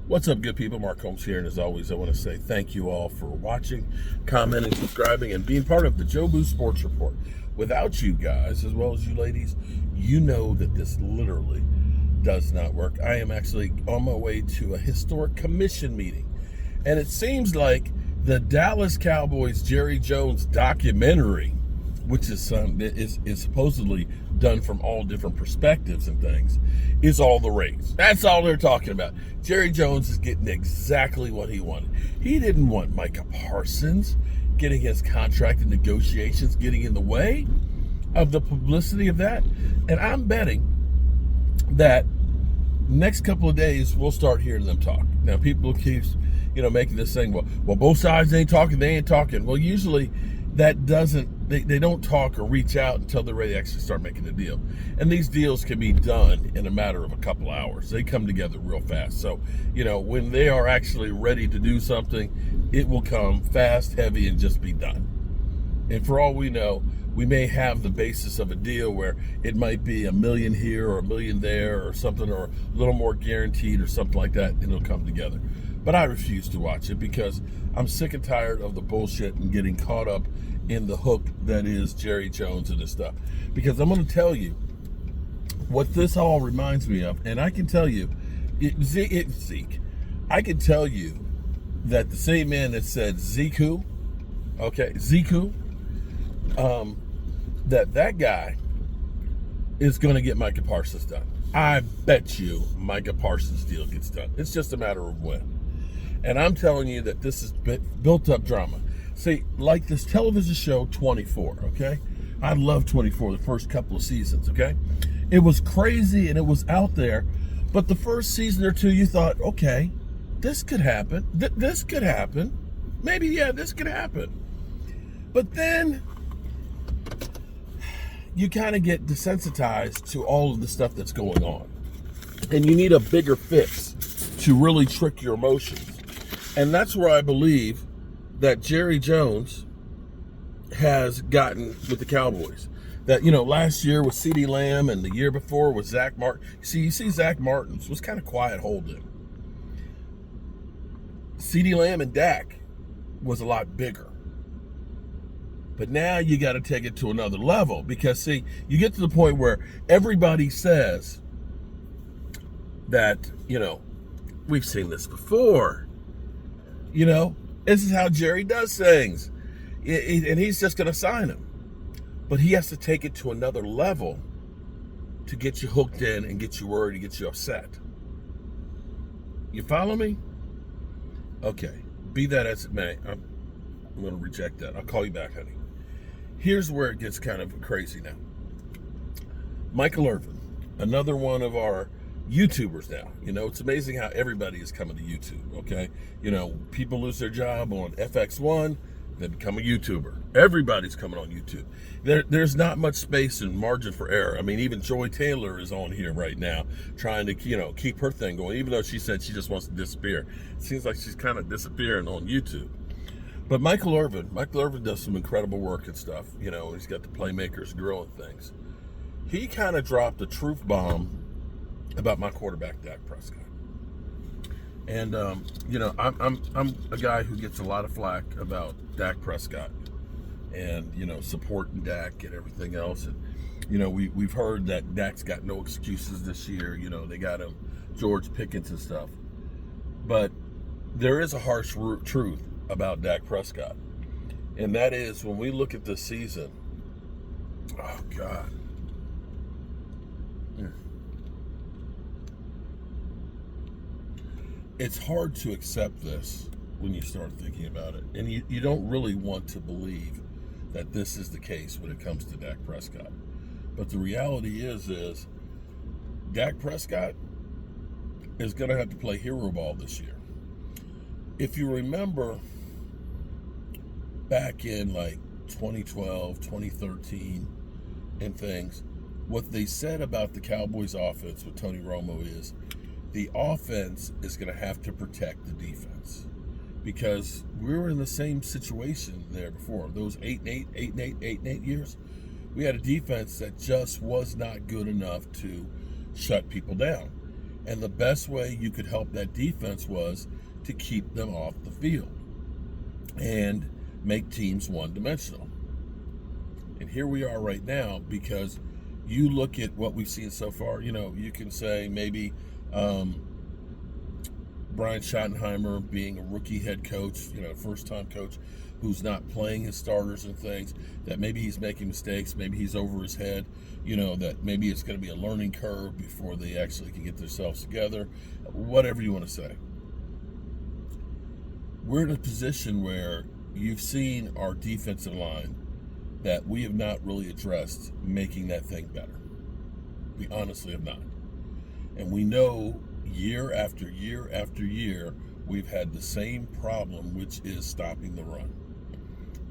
What's up, good people? Mark Holmes here, and as always, I want to say thank you all for watching, commenting, subscribing, and being part of the Jobu Sports Report. Without you guys, as well as you ladies, you know that this literally does not work. I am actually on my way to a historic commission meeting, and it seems like the Dallas Cowboys Jerry Jones documentary, which is supposedly done from all different perspectives and things, is all the rage. That's all they're talking about. Jerry Jones is getting exactly what he wanted. He didn't want Micah Parsons getting his contract and negotiations getting in the way of the publicity of that. And I'm betting that next couple of days we'll start hearing them talk. Now people keep, making this thing, well, both sides ain't talking, they ain't talking. Well, usually that doesn't, they don't talk or reach out until they're ready to actually start making a deal. And these deals can be done in a matter of a couple hours. They come together real fast. So, when they are actually ready to do something, it will come fast, heavy, and just be done. And for all we know, we may have the basis of a deal where it might be $1 million here or $1 million there or something, or a little more guaranteed or something like that, and it'll come together. But I refuse to watch it because I'm sick and tired of the bullshit and getting caught up in the hook that is Jerry Jones and this stuff. Because I'm going to tell you what this all reminds me of, and I can tell you, Zeke, I can tell you that the same man that said Ziku, that guy is going to get Micah Parsons done. I bet you Micah Parsons deal gets done. It's just a matter of when. And I'm telling you that this is built up drama. See, like this television show 24, okay? I love 24, the first couple of seasons, okay? It was crazy and it was out there, but the first season or two you thought, okay, this could happen. This could happen. Maybe, yeah, this could happen. But then you kind of get desensitized to all of the stuff that's going on. And you need a bigger fix to really trick your emotions. And that's where I believe that Jerry Jones has gotten with the Cowboys. That, last year was CeeDee Lamb and the year before was Zach Martin. You see Zach Martin's was kind of quiet holding. CeeDee Lamb and Dak was a lot bigger. But now you got to take it to another level because, see, you get to the point where everybody says that, we've seen this before. This is how Jerry does things. And he's just going to sign him. But he has to take it to another level to get you hooked in and get you worried and get you upset. You follow me? Okay. Be that as it may, I'm going to reject that. I'll call you back, honey. Here's where it gets kind of crazy now. Michael Irvin, another one of our YouTubers now. It's amazing how everybody is coming to YouTube, okay? People lose their job on FX1, they become a YouTuber. Everybody's coming on YouTube. There's not much space and margin for error. I mean, even Joy Taylor is on here right now trying to, keep her thing going, even though she said she just wants to disappear. It seems like she's kind of disappearing on YouTube. But Michael Irvin does some incredible work and stuff. He's got the Playmakers growing things. He kind of dropped a truth bomb about my quarterback, Dak Prescott. And, I'm a guy who gets a lot of flack about Dak Prescott and, supporting Dak and everything else. And, we've heard that Dak's got no excuses this year. They got him George Pickens and stuff. But there is a harsh truth about Dak Prescott. And that is when we look at this season, oh, God. It's hard to accept this when you start thinking about it. And you don't really want to believe that this is the case when it comes to Dak Prescott. But the reality is Dak Prescott is going to have to play hero ball this year. If you remember back in like 2012, 2013 and things, what they said about the Cowboys offense with Tony Romo is the offense is going to have to protect the defense because we were in the same situation there before. Those 8-8 years, we had a defense that just was not good enough to shut people down. And the best way you could help that defense was to keep them off the field and make teams one-dimensional. And here we are right now, because you look at what we've seen so far. You can say maybe Brian Schottenheimer being a rookie head coach, first-time coach who's not playing his starters and things, that maybe he's making mistakes, maybe he's over his head, that maybe it's going to be a learning curve before they actually can get themselves together, whatever you want to say. We're in a position where you've seen our defensive line that we have not really addressed making that thing better. We honestly have not. And we know year after year after year, we've had the same problem, which is stopping the run.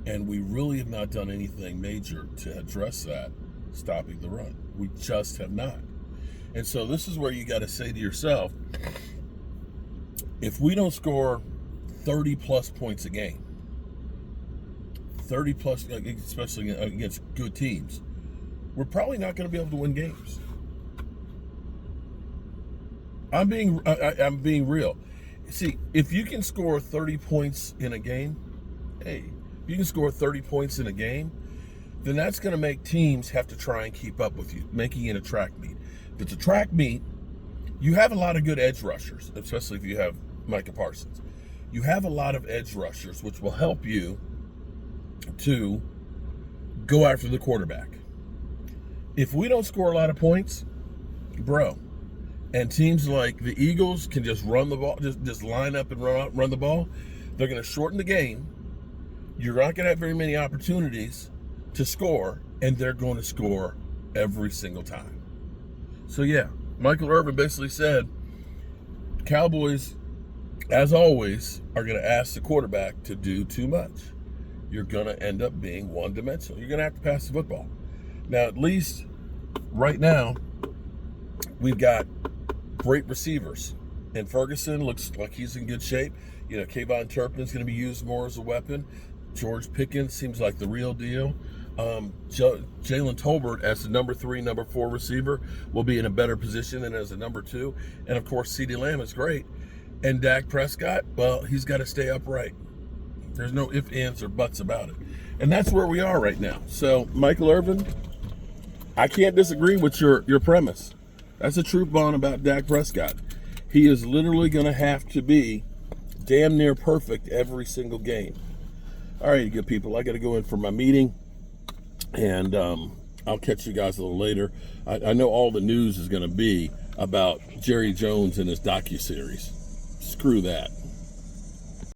And we really have not done anything major to address that, stopping the run. We just have not. And so this is where you got to say to yourself, if we don't score 30 plus points a game, 30 plus, especially against good teams, we're probably not going to be able to win games. I'm being real. See, if you can score 30 points in a game, hey, if you can score 30 points in a game, then that's going to make teams have to try and keep up with you, making it a track meet. If it's a track meet, you have a lot of good edge rushers, especially if you have Micah Parsons. You have a lot of edge rushers, which will help you to go after the quarterback. If we don't score a lot of points, bro, and teams like the Eagles can just run the ball, just line up and run the ball, they're going to shorten the game. You're not going to have very many opportunities to score, and they're going to score every single time. So yeah, Michael Irvin basically said, Cowboys, as always, are going to ask the quarterback to do too much. You're going to end up being one-dimensional. You're going to have to pass the football. Now, at least right now, we've got great receivers. And Ferguson looks like he's in good shape. Kayvon Turpin's going to be used more as a weapon. George Pickens seems like the real deal. Jalen Tolbert as the number 3, number 4 receiver will be in a better position than as a number 2. And, of course, CeeDee Lamb is great. And Dak Prescott, well, he's got to stay upright. There's no ifs, ands, or buts about it. And that's where we are right now. So, Michael Irvin, I can't disagree with your premise. That's a truth bomb about Dak Prescott. He is literally going to have to be damn near perfect every single game. All right, good people, I got to go in for my meeting, and I'll catch you guys a little later. I know all the news is going to be about Jerry Jones and his docuseries. Screw that.